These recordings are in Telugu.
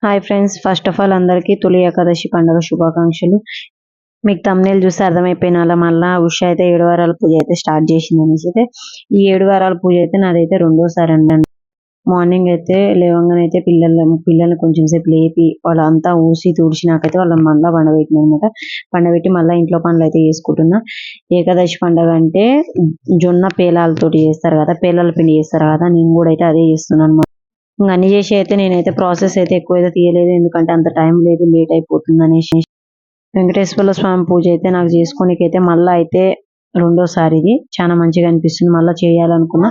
Hi friends, first of all అందరికీ తొలి ఏకాదశి పండుగ శుభాకాంక్షలు. మీకు thumbnail చూస్తే అర్థమైపోయినాలా, మళ్ళా ఉష అయితే 7 వారాల పూజ అయితే స్టార్ట్ చేసింది అనేసి. అయితే ఈ 7 వారాల పూజ అయితే నాదైతే రెండోసారి అండి. మార్నింగ్ అయితే లేవంగానే అయితే పిల్లల్ని కొంచెం సేపు లేపి వాళ్ళంతా ఊసి తుడిచినాకైతే వాళ్ళని మళ్ళీ పండబెట్టిన అనమాట. పండబెట్టి మళ్ళీ ఇంట్లో పనులు అయితే చేసుకుంటున్నా. ఏకాదశి పండుగ అంటే జొన్న పేలాలతోటి చేస్తారు కదా, పేలాల పిండి చేస్తారు కదా, నేను కూడా అయితే అదే చేస్తున్నాను. అన్ని చేసి అయితే నేనైతే ప్రాసెస్ అయితే ఎక్కువ అయితే తీయలేదు, ఎందుకంటే అంత టైం లేదు, లేట్ అయిపోతుంది అనేసి. వెంకటేశ్వర స్వామి పూజ అయితే నాకు చేసుకోనికైతే మళ్ళీ అయితే రెండోసారి ఇది చాలా మంచిగా అనిపిస్తుంది. మళ్ళీ చేయాలనుకున్నా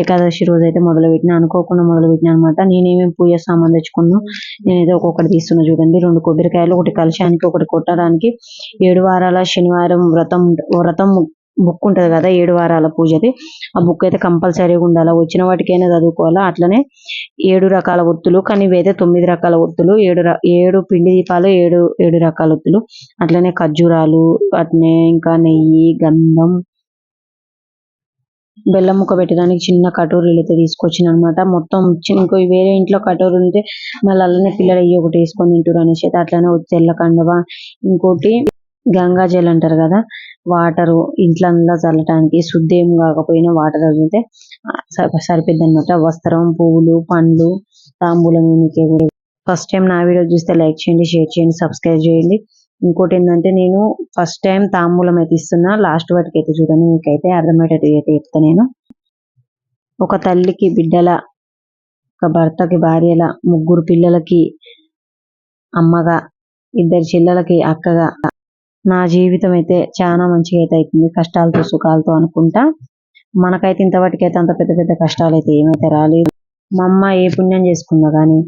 ఏకాదశి రోజు అయితే మొదలుపెట్టిన, అనుకోకుండా మొదలుపెట్టిన అనమాట. నేనేమేమి పూజ సామాన్ తెచ్చుకున్నా నేనైతే ఒక్కొక్కటి తీస్తున్నా చూడండి. 2 కొబ్బరికాయలు, ఒకటి కలశానికి, ఒకటి కొట్టడానికి. 7 వారాల శనివారం వ్రతం బుక్ ఉంటది కదా, 7 వారాల పూజది. ఆ బుక్ అయితే కంపల్సరీగా ఉండాలి, వచ్చిన వాటికైనా చదువుకోవాలా. అట్లనే 7 రకాల ఒత్తులు, కానీ ఇవైతే 9 రకాల ఒత్తులు, 7 పిండి దీపాలు, 7 రకాల ఒత్తులు. అట్లనే ఖర్జూరాలు, అట్నే ఇంకా నెయ్యి, గంధం, బెల్లం ముక్క పెట్టడానికి చిన్న కటోరీలు అయితే తీసుకొచ్చిన అనమాట. మొత్తం ఇంకో వేరే ఇంట్లో కటోరీ ఉంటే మళ్ళీ అలానే పిల్లలు అయ్యి ఒకటి వేసుకొని తింటారు అనేసి అయితే అట్లనే తెల్ల కండవ, ఇంకోటి గంగా జల్ అంటారు కదా, వాటరు ఇంట్లో చల్లటానికి, శుద్ధి ఏం కాకపోయినా వాటర్ చదివితే సరిపోద్ది అనమాట. వస్త్రం, పువ్వులు, పండ్లు, తాంబూలం. ఫస్ట్ టైం నా వీడియో చూస్తే లైక్ చేయండి, షేర్ చేయండి, సబ్స్క్రైబ్ చేయండి. ఇంకోటి ఏంటంటే, నేను ఫస్ట్ టైం తాంబూలం అయితే ఇస్తున్నా. లాస్ట్ వాటికి అయితే చూడండి, మీకైతే అర్థమయ్యేటట్టు అయితే చెప్తా. నేను ఒక తల్లికి బిడ్డల, ఒక భర్తకి భార్యల, 3 పిల్లలకి అమ్మగా, 2 చెల్లెలకి అక్కగా నా జీవితం అయితే చాలా మంచిగా అయితే అవుతుంది, కష్టాలతో సుఖాలతో అనుకుంటా. మనకైతే ఇంతవరకైతే అంత పెద్ద పెద్ద కష్టాలు అయితే ఏమైతే రాలేదు. మా అమ్మ ఏ పుణ్యం చేసుకుందో కానీ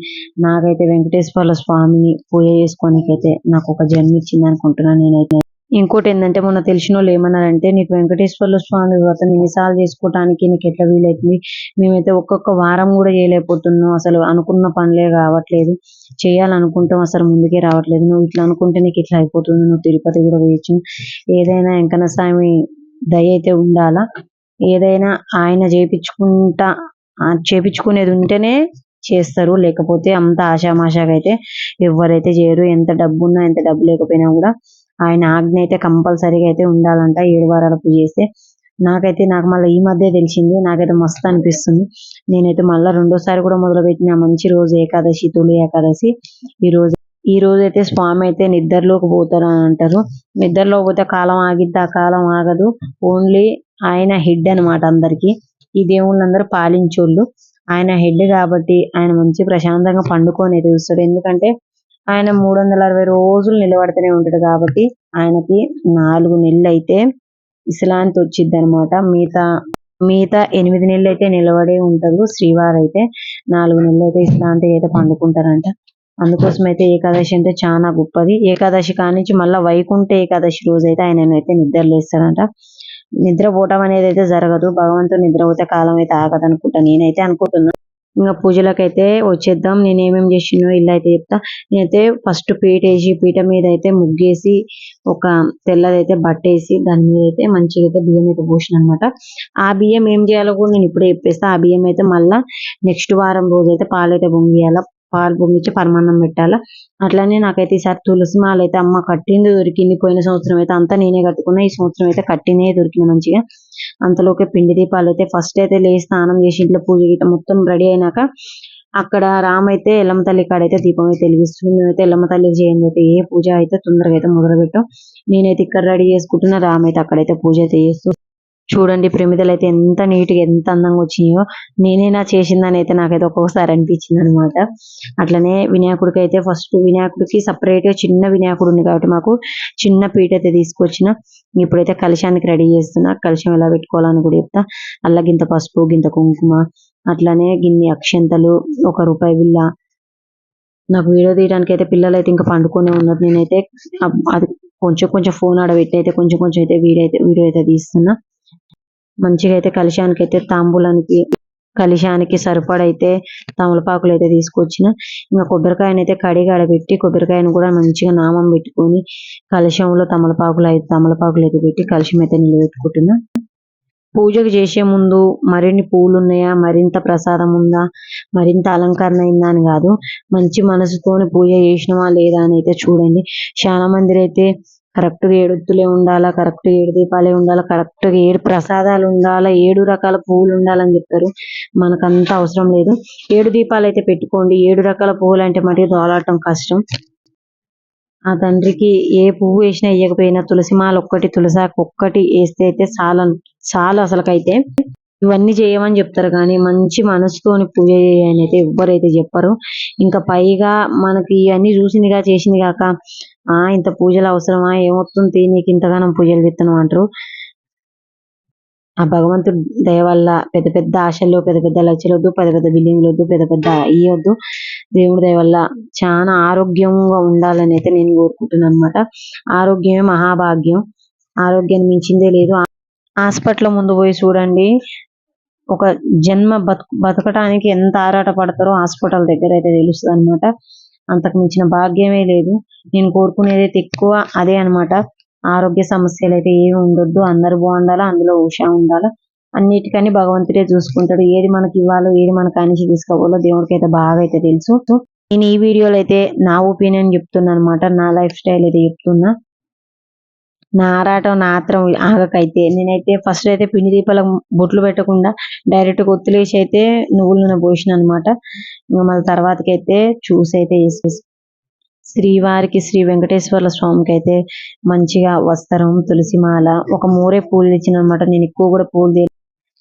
నాకైతే వెంకటేశ్వర స్వామిని పూజ చేసుకోనికైతే నాకు ఒక జన్మ ఇచ్చింది అనుకుంటున్నాను నేనైతే. ఇంకోటి ఏంటంటే, మొన్న తెలిసిన వాళ్ళు ఏమన్నారంటే, నీకు వెంకటేశ్వర స్వామి వ్రతం ఎన్నిసార్లు చేసుకోవటానికి నీకు ఎట్లా వీలవుతుంది, మేమైతే ఒక్కొక్క వారం కూడా చేయలేకపోతున్నాం, అసలు అనుకున్న పనులే కావట్లేదు, చేయాలనుకుంటాం అసలు ముందుకే రావట్లేదు, నువ్వు ఇట్లా అనుకుంటే నీకు ఇట్లా అయిపోతుంది, నువ్వు తిరుపతి కూడా వేయచ్చు, ఏదైనా వెంకన్న స్వామి దయ అయితే ఉండాలా, ఏదైనా ఆయన చేపించుకునేది ఉంటేనే చేస్తారు, లేకపోతే అంత ఆషామాషాగా అయితే ఎవరైతే చేయరు. ఎంత డబ్బు ఉన్నా, ఎంత డబ్బు లేకపోయినా కూడా ఆయన ఆజ్ఞ అయితే కంపల్సరీగా అయితే ఉండాలంట 7 వారాల పూజ చేస్తే. నాకు మళ్ళీ ఈ మధ్య తెలిసింది, నాకైతే మస్తు అనిపిస్తుంది. నేనైతే మళ్ళీ రెండోసారి కూడా మొదలుపెట్టిన మంచి రోజు ఏకాదశి, తొలి ఏకాదశి. ఈ రోజు అయితే స్వామి అయితే నిద్రలోకి పోతారు అని అంటారు. నిద్రలోకి పోతే కాలం ఆగిద్దా, కాలం ఆగదు. ఓన్లీ ఆయన హెడ్ అనమాట అందరికి. ఈ దేవుళ్ళందరూ పాలించోళ్ళు, ఆయన హెడ్ కాబట్టి ఆయన మంచి ప్రశాంతంగా పండుకొని చూస్తాడు. ఎందుకంటే ఆయన 360 రోజులు నిలబడుతూనే ఉంటాడు కాబట్టి ఆయనకి 4 నెలలు అయితే విశ్రాంతి వచ్చిద్ది అనమాట. మిగతా 8 నెలలు అయితే నిలబడే ఉంటారు. శ్రీవారు అయితే 4 నెలలు అయితే విశ్రాంతి అయితే పండుకుంటారంట. అందుకోసం అయితే ఏకాదశి అంటే చాలా గొప్పది. ఏకాదశి కానించి మళ్ళీ వైకుంఠ ఏకాదశి రోజు అయితే ఆయన అయితే నిద్రలేస్తాడంట. నిద్రపోవటం అనేది అయితే జరగదు, భగవంతుడు నిద్రపోతే కాలం అయితే ఆగదు అనుకుంటా, నేనైతే అనుకుంటున్నా. ఇంకా పూజలకైతే వచ్చేద్దాం. నేను ఏమేమి చేసినో ఇల్లు అయితే చెప్తా. నేనైతే ఫస్ట్ పీట మీద అయితే ముగ్గేసి, ఒక తెల్లదైతే బట్టేసి, దాని మీద అయితే మంచిగా అయితే బియ్యం అయితే పోసిన అనమాట. ఆ బియ్యం ఏం చేయాలో కూడా నేను ఇప్పుడే చెప్పేస్తా. ఆ బియ్యం అయితే మళ్ళా నెక్స్ట్ వారం రోజు అయితే పాలైతే పొంగియాల, పాలు పొంగించి పరమాన్నం పెట్టాలా. అట్లనే నాకైతే ఈసారి తులసి మాల అయితే అమ్మ కట్టింది దొరికింది. పోయిన సంవత్సరం అయితే అంతా నేనే కట్టుకున్నా, ఈ సంవత్సరం అయితే కట్టినే దొరికింది మంచిగా. అంతలోకే పిండి దీపాలు అయితే ఫస్ట్ అయితే లేచి స్నానం చేసి ఇంట్లో పూజ గిట్ట మొత్తం రెడీ అయినాక అక్కడ రామ్ అయితే ఎల్లమ్మ తల్లి కాడైతే దీపం అయితే వెలిగిస్తుంది. మేమైతే ఎల్లమ్మ తల్లికి చేయండి అయితే ఏ పూజ అయితే తొందరగా అయితే మొదలు పెట్టాం. నేనైతే ఇక్కడ రెడీ చేసుకుంటున్నా, రామ్ అయితే అక్కడైతే పూజ అయితే చేస్తూ. చూడండి ప్రమిదలు అయితే ఎంత నీట్గా, ఎంత అందంగా వచ్చినాయో. నేనేనా చేసిందని అయితే నాకైతే ఒక్కొక్కసారి అనిపించింది అనమాట. అట్లనే వినాయకుడికి అయితే ఫస్ట్ వినాయకుడికి సపరేట్గా చిన్న వినాయకుడు ఉంది కాబట్టి మాకు చిన్న పీట అయితే తీసుకొచ్చిన. ఇప్పుడైతే కలశానికి రెడీ చేస్తున్నా. కలశం ఎలా పెట్టుకోవాలని కూడా చెప్తా. అల్ల గింత పసుపు, గింత కుంకుమ, అట్లనే గిన్ని అక్షంతలు, 1 రూపాయి బిళ్ళ. నాకు వీడియో తీయడానికి అయితే పిల్లలు అయితే ఇంకా పండుకొనే ఉన్నారు. నేనైతే అది కొంచెం కొంచెం ఫోన్ ఆడబెట్టి అయితే కొంచెం కొంచెం అయితే వీడియో అయితే తీస్తున్నా. మంచిగా అయితే కలశానికి సరిపడైతే తమలపాకులు అయితే తీసుకొచ్చిన. ఇంకా కొబ్బరికాయను అయితే కడిగి ఆడబెట్టి, కొబ్బరికాయను కూడా మంచిగా నామం పెట్టుకొని కలశంలో తమలపాకులు అయితే పెట్టి కలశం అయితే నిలబెట్టుకుంటున్నా. పూజకు చేసే ముందు మరిన్ని పూలు ఉన్నాయా, మరింత ప్రసాదం ఉందా, మరింత అలంకరణ అయిందా అని కాదు, మంచి మనసుతోని పూజ చేసినవా లేదా అని అయితే చూడండి. చాలా మంది అయితే కరెక్ట్గా 7 ఒత్తులే ఉండాలా, కరెక్ట్ 7 దీపాలే ఉండాలా, కరెక్ట్గా 7 ప్రసాదాలు ఉండాలా, 7 రకాల పువ్వులు ఉండాలని చెప్తారు. మనకంత అవసరం లేదు. 7 దీపాలు అయితే పెట్టుకోండి. 7 రకాల పువ్వులు అంటే మటుకు దోలాడటం కష్టం. ఆ తండ్రికి ఏ పువ్వు వేసినా వేయకపోయినా తులసిమాల ఒక్కటి, తులసాకు ఒక్కటి వేస్తే అయితే చాలు అసలుకైతే. ఇవన్నీ చేయమని చెప్తారు కానీ మంచి మనసుతోని పూజ చేయని అయితే ఎవ్వరైతే చెప్పరు. ఇంకా పైగా మనకి ఇవన్నీ చూసిందిగా చేసింది కాక ఇంత పూజలు అవసరమా, ఏమొస్తుంది నీకు ఇంతగానం పూజలు చేస్తున్నావు అంటారు. ఆ భగవంతుడి దయ వల్ల పెద్ద పెద్ద ఆశలు, పెద్ద పెద్ద లక్షలు వద్దు, పెద్ద పెద్ద బిల్డింగ్లు వద్దు, పెద్ద పెద్ద వద్దు. దేవుడి దయ వల్ల చాలా ఆరోగ్యంగా ఉండాలని అయితే నేను కోరుకుంటున్నాను అనమాట. ఆరోగ్యమే మహాభాగ్యం. ఆరోగ్యాన్ని మించిందే లేదు. హాస్పిటల్ ముందు పోయి చూడండి, ఒక జన్మ బతకటానికి ఎంత ఆరాట పడతారో హాస్పిటల్ దగ్గర అయితే తెలుస్తుంది అనమాట. అంతకు మించిన భాగ్యమే లేదు. నేను కోరుకునేది అయితే ఎక్కువ అదే అనమాట. ఆరోగ్య సమస్యలు అయితే ఏమి ఉండొద్దు, అందరు బాగుండాలా, అందులో ఉషా ఉండాలా. అన్నిటికని భగవంతుడే చూసుకుంటాడు. ఏది మనకి ఇవ్వాలో, ఏది మనకు అనిచి తీసుకోవాలో దేవుడికి అయితే బాగా అయితే తెలుసు. నేను ఈ వీడియోలో అయితే నా ఒపీనియన్ చెప్తున్నా అనమాట. నా లైఫ్ స్టైల్ అయితే చెప్తున్నా. నా ఆరాటం నా ఆత్రం ఆగకైతే నేనైతే ఫస్ట్ అయితే పిండి దీపాలకు బొట్లు పెట్టకుండా డైరెక్ట్ ఒత్తులేసి అయితే నువ్వుల నూనె పోసిన అనమాట. మళ్ళీ తర్వాతకి అయితే చూసి అయితే వేసేసి శ్రీవారికి, శ్రీ వెంకటేశ్వర్ల స్వామికి అయితే మంచిగా వస్త్రం, తులసిమాల, ఒక మూరే పూలు తెచ్చిన అనమాట. నేను ఎక్కువ కూడా పూలు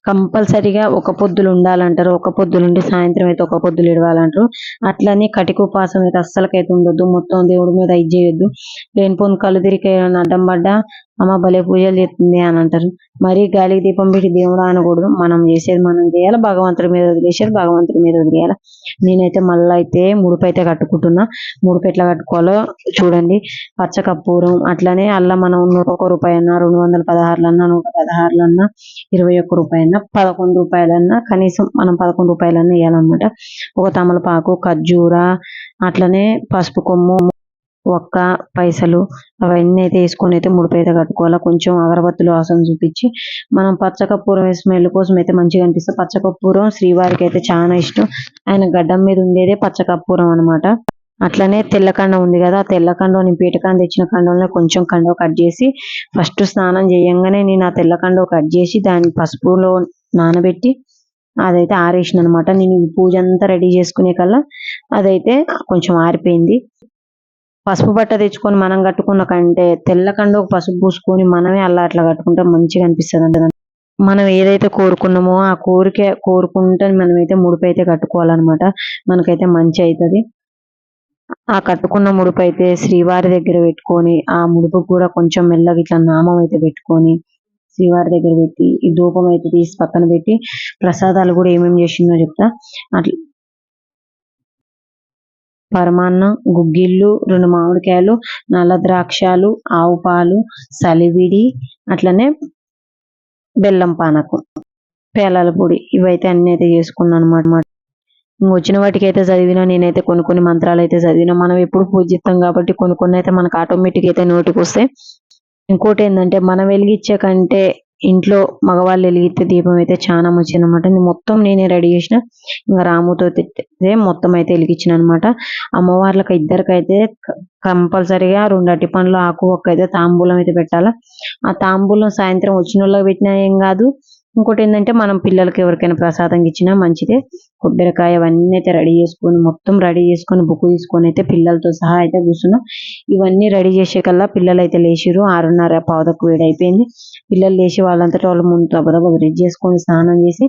కంపల్సరిగా ఒక పొద్దులు ఉండాలంటారు. ఒక పొద్దులుండి సాయంత్రం అయితే ఒక పొద్దులు ఇడవాలంటారు. అట్లనే కటికోపాసం అయితే అస్సలకైతే ఉండొద్దు. మొత్తం దేవుడి మీద ఇది చేయొద్దు. లేనిపోని కళ్ళు తిరిగి అడ్డం పడ్డా అమ్మ భలే పూజలు చేస్తుంది అని అంటారు. మరీ గాలికి దీపం పెట్టి దేవుడు అనకూడదు. మనం చేసేది మనం చేయాలి, భగవంతుడి మీద వదిలేసేది భగవంతుడి మీద వదిలేయాలి. నేనైతే మళ్ళీ అయితే ముడుపు అయితే కట్టుకుంటున్నా. ముడుపు ఎట్లా కట్టుకోవాలో చూడండి. పచ్చ కర్పూరం, అట్లనే అల్లా మనం 101 రూపాయి అన్నా, 216 అన్నా, 116 అన్నా, 21 రూపాయి అన్నా, 11 రూపాయలన్నా, కనీసం మనం 11 రూపాయలన్నా వేయాలన్నమాట. ఒక తమలపాకు, ఖర్జూర, అట్లనే పసుపు కొమ్ము, ఒక్క పైసలు అవన్నీ అయితే వేసుకొని అయితే ముడుపు అయితే కట్టుకోవాలా. కొంచెం అగరబత్తులు వాసన చూపించి మనం పచ్చకర్పూరం స్మెల్ కోసం అయితే మంచిగా అనిపిస్తుంది. పచ్చకర్పూరం శ్రీవారికి అయితే చాలా ఇష్టం. ఆయన గడ్డం మీద ఉండేదే పచ్చకర్పూరం అనమాట. అట్లనే తెల్లకండం ఉంది కదా, ఆ తెల్లకండం నేను పీటకాండ తెచ్చిన కండంలో కొంచెం కండవ కట్ చేసి ఫస్ట్ స్నానం చేయంగానే నేను ఆ తెల్లకండవ కట్ చేసి దాన్ని పసుపులో నానబెట్టి అదైతే ఆరేసిన అనమాట. నేను ఈ పూజ అంతా రెడీ చేసుకునే కల్లా అదైతే కొంచెం ఆరిపోయింది. పసుపు బట్ట తెచ్చుకొని మనం కట్టుకున్న కంటే తెల్లకండ పసుపు పూసుకొని మనమే అలా అట్లా కట్టుకుంటే మంచిగా అనిపిస్తుంది అంట. మనం ఏదైతే కోరుకున్నామో ఆ కోరుకుంటే మనమైతే ముడుపు అయితే కట్టుకోవాలన్నమాట. మనకైతే మంచి అవుతుంది. ఆ కట్టుకున్న ముడుపు అయితే శ్రీవారి దగ్గర పెట్టుకొని ఆ ముడుపు కూడా కొంచెం మెల్లగా ఇట్లా నామం అయితే పెట్టుకొని శ్రీవారి దగ్గర పెట్టి ఈ ధూపం అయితే తీసి పక్కన పెట్టి ప్రసాదాలు కూడా ఏమేమి చేసిందో చెప్తా. అట్లా పరమాన్నం, గుగ్గిళ్ళు, 2 మామిడికాయలు, నల్ల ద్రాక్షాలు, ఆవు పాలు, సలివిడి, అట్లనే బెల్లం పానకం, పేలాల పొడి, ఇవైతే అన్ని అయితే చేసుకున్నాను అనమాట. వచ్చిన వాటికి అయితే చదివినా, నేనైతే కొన్ని మంత్రాలు అయితే చదివినా. మనం ఎప్పుడు పూజిస్తాం కాబట్టి కొన్ని అయితే మనకు ఆటోమేటిక్ అయితే నోటికి వస్తాయి. ఇంకోటి ఏంటంటే మనం వెలిగించే కంటే ఇంట్లో మగవాళ్ళు వెలిగితే దీపం అయితే చాలా మంచిది అనమాట. మొత్తం నేనే రెడీ చేసిన. ఇంకా రాముతో మొత్తం అయితే వెలిగించిన అనమాట. అమ్మవార్లకు ఇద్దరికైతే కంపల్సరిగా 2 అరటి పండ్లు, ఆకు ఒక్క అయితే తాంబూలం అయితే పెట్టాలా. ఆ తాంబూలం సాయంత్రం వచ్చిన వాళ్ళకి పెట్టినా ఏం కాదు. ఇంకోటి ఏంటంటే మనం పిల్లలకి ఎవరికైనా ప్రసాదం ఇచ్చినా మంచిదే. కొబ్బరికాయ అవన్నీ అయితే రెడీ చేసుకొని మొత్తం రెడీ చేసుకొని బుక్ తీసుకొని అయితే పిల్లలతో సహా అయితే కూర్చున్నాం. ఇవన్నీ రెడీ చేసే కల్లా పిల్లలు అయితే లేచిరు. 6:30 పావుదకు వేడి అయిపోయింది. పిల్లలు లేచి వాళ్ళంతటా వాళ్ళ ముందు దెబ్బ బ్రష్ చేసుకొని స్నానం చేసి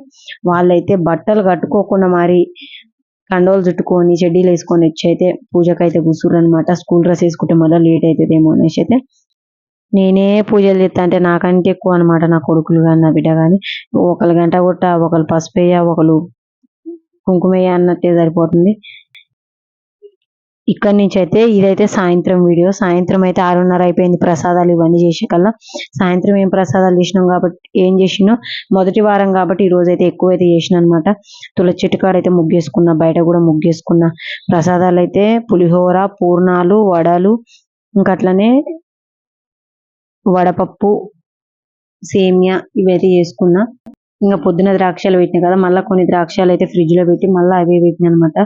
వాళ్ళైతే బట్టలు కట్టుకోకుండా మరి కండోలు చుట్టుకొని చెడ్డీలు వేసుకొని వచ్చి అయితే పూజకైతే కూర్చుర్రు అనమాట. స్కూల్ డ్రెస్ వేసుకుంటే మళ్ళీ లేట్ అవుతుందేమో అనేసి అయితే నేనే పూజలు చేస్తా అంటే నాకంటే ఎక్కువ అనమాట నా కొడుకులు కానీ నా బిడ్డ కానీ. ఒకళ్ళు గంట కొట్ట, ఒకళ్ళు పసుపు వేయ, ఒకళ్ళు కుంకుమ వేయ అన్నట్టే సరిపోతుంది. ఇక్కడి నుంచి అయితే ఇదైతే సాయంత్రం వీడియో. సాయంత్రం అయితే 6:30 అయిపోయింది ప్రసాదాలు ఇవన్నీ చేసే కల్లా. సాయంత్రం ఏం ప్రసాదాలు చేసినాం కాబట్టి ఏం చేసినో మొదటి వారం కాబట్టి ఈ రోజు అయితే ఎక్కువ అయితే చేసిన అనమాట. తులసి చెట్టు కాడ అయితే ముగ్గేసుకున్నా, బయట కూడా ముగ్గేసుకున్నా. ప్రసాదాలు అయితే పులిహోర, పూర్ణాలు, వడలు, ఇంకా అట్లనే వడపప్పు, సేమియా ఇవైతే చేసుకున్నా. ఇంకా పొద్దున ద్రాక్షాలు పెట్టినా కదా, మళ్ళీ కొన్ని ద్రాక్షాలు అయితే ఫ్రిడ్జ్ లో పెట్టి మళ్ళీ అవే పెట్టినా అనమాట.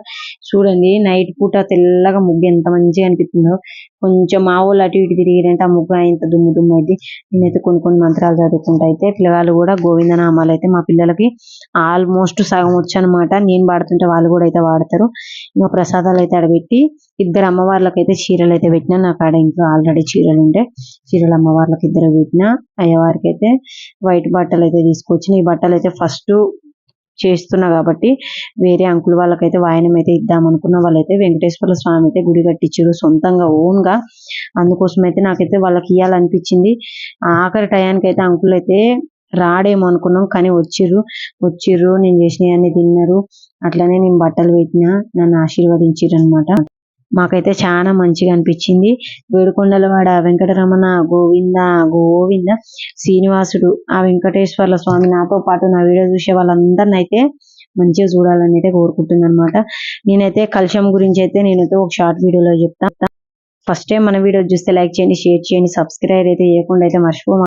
చూడండి నైట్ పూట తెల్లగా ముగ్గు ఎంత మంచిగా అనిపిస్తుందో. కొంచెం మా వాళ్ళు అటు ఇటు తిరిగిరంటే ఆ ముగ్గు ఇంత దుమ్ము దుమ్ము అయితే నేనైతే కొన్ని మంత్రాలు చదువుకుంటా. అయితే పిల్లగాళ్ళు కూడా గోవిందనామాలు అయితే మా పిల్లలకి ఆల్మోస్ట్ సగం వచ్చు అనమాట. నేను పాడుతుంటే వాళ్ళు కూడా అయితే వాడతారు. ఇంకా ప్రసాదాలు అయితే ఆడబెట్టి ఇద్దరు అమ్మవార్లకు అయితే చీరలు అయితే పెట్టినా. నాకు ఆడ ఇంట్లో ఆల్రెడీ చీరలు ఉంటే చీరలు అమ్మవార్లకు ఇద్దరు పెట్టినా. అయ్యవారికి అయితే వైట్ బట్టలు అయితే తీసుకొచ్చిన. ఈ బట్టలు అయితే ఫస్ట్ చేస్తున్నా కాబట్టి వేరే అంకుల్ వాళ్ళకైతే వాయనం అయితే ఇద్దాం అనుకున్న. వాళ్ళైతే వెంకటేశ్వర స్వామి అయితే గుడి కట్టించారు సొంతంగా ఓన్ గా. అందుకోసం అయితే నాకైతే వాళ్ళకి ఇవ్వాలనిపించింది. ఆఖరి టయానికి అయితే అంకుల్ అయితే రాడేమో అనుకున్నాం, కానీ వచ్చిర్రు నేను చేసినవన్నీ తిన్నారు. అట్లనే నేను బట్టలు పెట్టినా, నన్ను ఆశీర్వదించారు అనమాట. మాకైతే చాలా మంచిగా అనిపించింది. వేడుకొండలవాడ వెంకటరమణ గోవింద గోవింద, శ్రీనివాసుడు ఆ వెంకటేశ్వర్ల స్వామి నాతో పాటు నా వీడియో చూసే వాళ్ళందరిని అయితే మంచిగా చూడాలని అయితే కోరుకుంటున్నాను అనమాట. నేనైతే కలశం గురించి అయితే నేనైతే ఒక షార్ట్ వీడియోలో చెప్తా. ఫస్ట్ టైం మన వీడియో చూస్తే లైక్ చేయండి, షేర్ చేయండి, సబ్స్క్రైబ్ అయితే చేయకుండా అయితే మర్చిపో.